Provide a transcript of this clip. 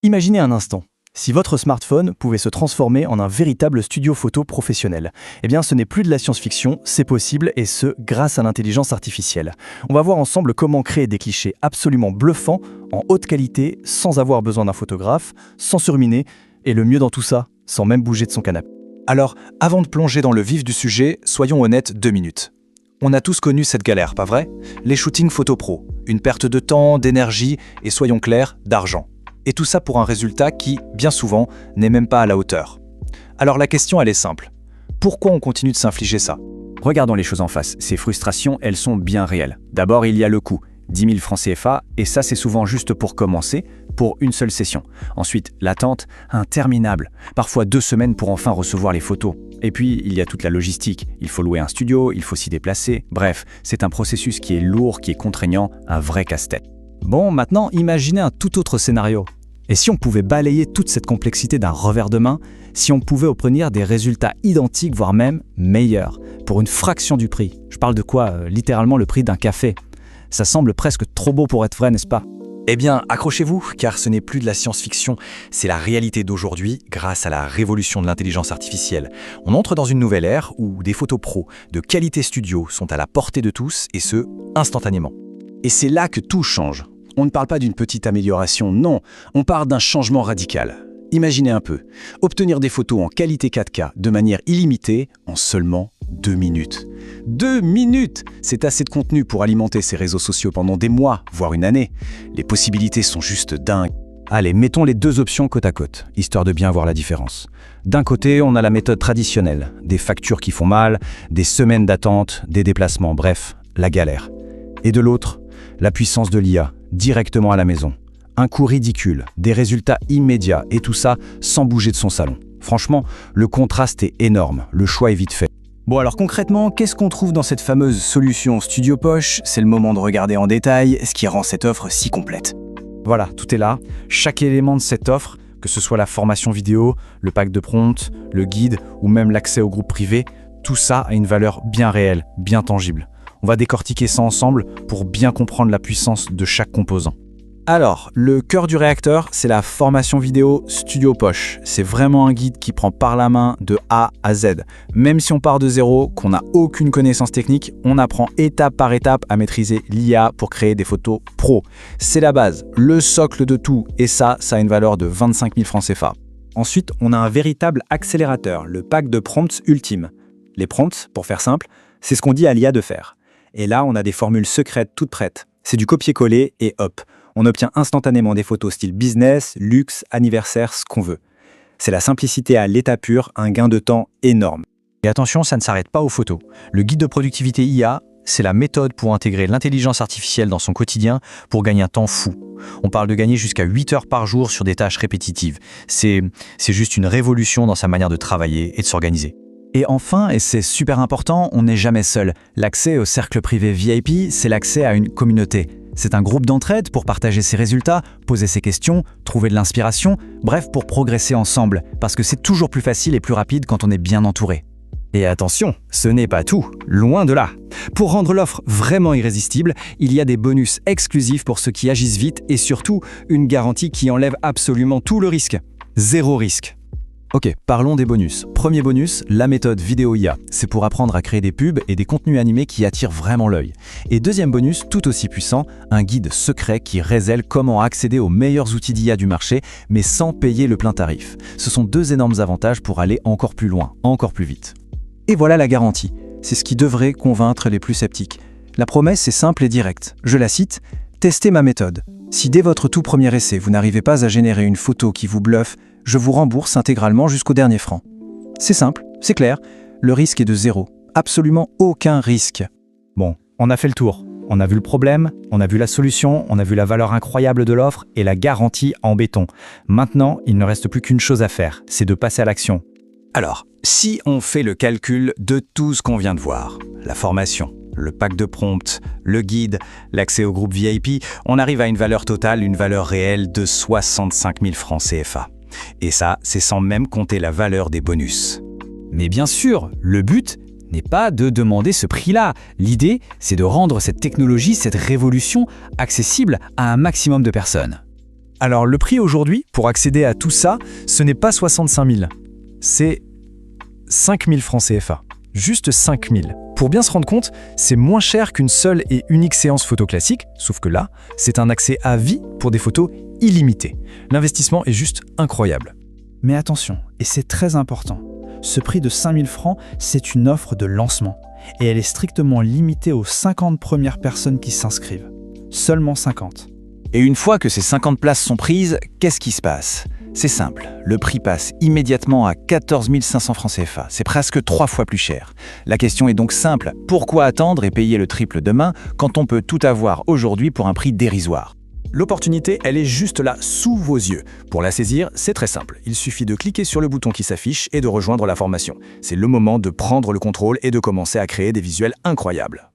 Imaginez un instant, si votre smartphone pouvait se transformer en un véritable studio photo professionnel. Eh bien, ce n'est plus de la science-fiction, c'est possible, et ce, grâce à l'intelligence artificielle. On va voir ensemble comment créer des clichés absolument bluffants, en haute qualité, sans avoir besoin d'un photographe, sans surminer, et le mieux dans tout ça, sans même bouger de son canapé. Alors, avant de plonger dans le vif du sujet, soyons honnêtes 2 minutes. On a tous connu cette galère, pas vrai? Les shootings photo pro, une perte de temps, d'énergie et soyons clairs, d'argent. Et tout ça pour un résultat qui, bien souvent, n'est même pas à la hauteur. Alors la question, elle est simple. Pourquoi on continue de s'infliger ça? Regardons les choses en face. Ces frustrations, elles sont bien réelles. D'abord, il y a le coût. 10 000 francs CFA, et ça c'est souvent juste pour commencer, pour une seule session. Ensuite, l'attente, interminable, parfois 2 semaines pour enfin recevoir les photos. Et puis, il y a toute la logistique. Il faut louer un studio, il faut s'y déplacer. Bref, c'est un processus qui est lourd, qui est contraignant, un vrai casse-tête. Bon, maintenant, imaginez un tout autre scénario. Et si on pouvait balayer toute cette complexité d'un revers de main, si on pouvait obtenir des résultats identiques, voire même meilleurs, pour une fraction du prix? Je parle de quoi? Littéralement le prix d'un café. Ça semble presque trop beau pour être vrai, n'est-ce pas? Eh bien, accrochez-vous, car ce n'est plus de la science-fiction, c'est la réalité d'aujourd'hui grâce à la révolution de l'intelligence artificielle. On entre dans une nouvelle ère où des photos pro de qualité studio sont à la portée de tous, et ce, instantanément. Et c'est là que tout change. On ne parle pas d'une petite amélioration, non, on parle d'un changement radical. Imaginez un peu, obtenir des photos en qualité 4K de manière illimitée en seulement 2 minutes. 2 minutes! C'est assez de contenu pour alimenter ces réseaux sociaux pendant des mois, voire une année. Les possibilités sont juste dingues. Allez, mettons les deux options côte à côte, histoire de bien voir la différence. D'un côté, on a la méthode traditionnelle, des factures qui font mal, des semaines d'attente, des déplacements, bref, la galère. Et de l'autre, la puissance de l'IA, directement à la maison. Un coût ridicule, des résultats immédiats, et tout ça sans bouger de son salon. Franchement, le contraste est énorme, le choix est vite fait. Bon alors concrètement, qu'est-ce qu'on trouve dans cette fameuse solution Studio Poche? C'est le moment de regarder en détail ce qui rend cette offre si complète. Voilà, tout est là. Chaque élément de cette offre, que ce soit la formation vidéo, le pack de prompt, le guide ou même l'accès au groupe privé, tout ça a une valeur bien réelle, bien tangible. On va décortiquer ça ensemble pour bien comprendre la puissance de chaque composant. Alors, le cœur du réacteur, c'est la formation vidéo Studio Poche. C'est vraiment un guide qui prend par la main de A à Z. Même si on part de zéro, qu'on n'a aucune connaissance technique, on apprend étape par étape à maîtriser l'IA pour créer des photos pro. C'est la base, le socle de tout, et ça a une valeur de 25 000 francs CFA. Ensuite, on a un véritable accélérateur, le pack de prompts ultime. Les prompts, pour faire simple, c'est ce qu'on dit à l'IA de faire. Et là, on a des formules secrètes toutes prêtes. C'est du copier-coller et hop, on obtient instantanément des photos style business, luxe, anniversaire, ce qu'on veut. C'est la simplicité à l'état pur, un gain de temps énorme. Et attention, ça ne s'arrête pas aux photos. Le guide de productivité IA, c'est la méthode pour intégrer l'intelligence artificielle dans son quotidien pour gagner un temps fou. On parle de gagner jusqu'à 8 heures par jour sur des tâches répétitives. C'est juste une révolution dans sa manière de travailler et de s'organiser. Et enfin, et c'est super important, on n'est jamais seul. L'accès au cercle privé VIP, c'est l'accès à une communauté. C'est un groupe d'entraide pour partager ses résultats, poser ses questions, trouver de l'inspiration, bref, pour progresser ensemble, parce que c'est toujours plus facile et plus rapide quand on est bien entouré. Et attention, ce n'est pas tout, loin de là. Pour rendre l'offre vraiment irrésistible, il y a des bonus exclusifs pour ceux qui agissent vite et surtout une garantie qui enlève absolument tout le risque. 0 risque. Ok, parlons des bonus. Premier bonus, la méthode vidéo IA. C'est pour apprendre à créer des pubs et des contenus animés qui attirent vraiment l'œil. Et deuxième bonus, tout aussi puissant, un guide secret qui révèle comment accéder aux meilleurs outils d'IA du marché, mais sans payer le plein tarif. Ce sont 2 énormes avantages pour aller encore plus loin, encore plus vite. Et voilà la garantie. C'est ce qui devrait convaincre les plus sceptiques. La promesse est simple et directe. Je la cite, « Testez ma méthode. Si dès votre tout premier essai, vous n'arrivez pas à générer une photo qui vous bluffe, je vous rembourse intégralement jusqu'au dernier franc. » C'est simple, c'est clair, le risque est de 0. Absolument aucun risque. Bon, on a fait le tour. On a vu le problème, on a vu la solution, on a vu la valeur incroyable de l'offre et la garantie en béton. Maintenant, il ne reste plus qu'une chose à faire, c'est de passer à l'action. Alors, si on fait le calcul de tout ce qu'on vient de voir, la formation, le pack de prompts, le guide, l'accès au groupe VIP, on arrive à une valeur totale, une valeur réelle de 65 000 francs CFA. Et ça, c'est sans même compter la valeur des bonus. Mais bien sûr, le but n'est pas de demander ce prix-là. L'idée, c'est de rendre cette technologie, cette révolution, accessible à un maximum de personnes. Alors le prix aujourd'hui, pour accéder à tout ça, ce n'est pas 65 000, c'est 5 000 francs CFA. Juste 5 000. Pour bien se rendre compte, c'est moins cher qu'une seule et unique séance photo classique, sauf que là, c'est un accès à vie pour des photos illimitées. L'investissement est juste incroyable. Mais attention, et c'est très important, ce prix de 5 000 francs, c'est une offre de lancement. Et elle est strictement limitée aux 50 premières personnes qui s'inscrivent. Seulement 50. Et une fois que ces 50 places sont prises, qu'est-ce qui se passe? C'est simple, le prix passe immédiatement à 14 500 francs CFA, c'est presque 3 fois plus cher. La question est donc simple, pourquoi attendre et payer le triple demain quand on peut tout avoir aujourd'hui pour un prix dérisoire? L'opportunité, elle est juste là, sous vos yeux. Pour la saisir, c'est très simple. Il suffit de cliquer sur le bouton qui s'affiche et de rejoindre la formation. C'est le moment de prendre le contrôle et de commencer à créer des visuels incroyables.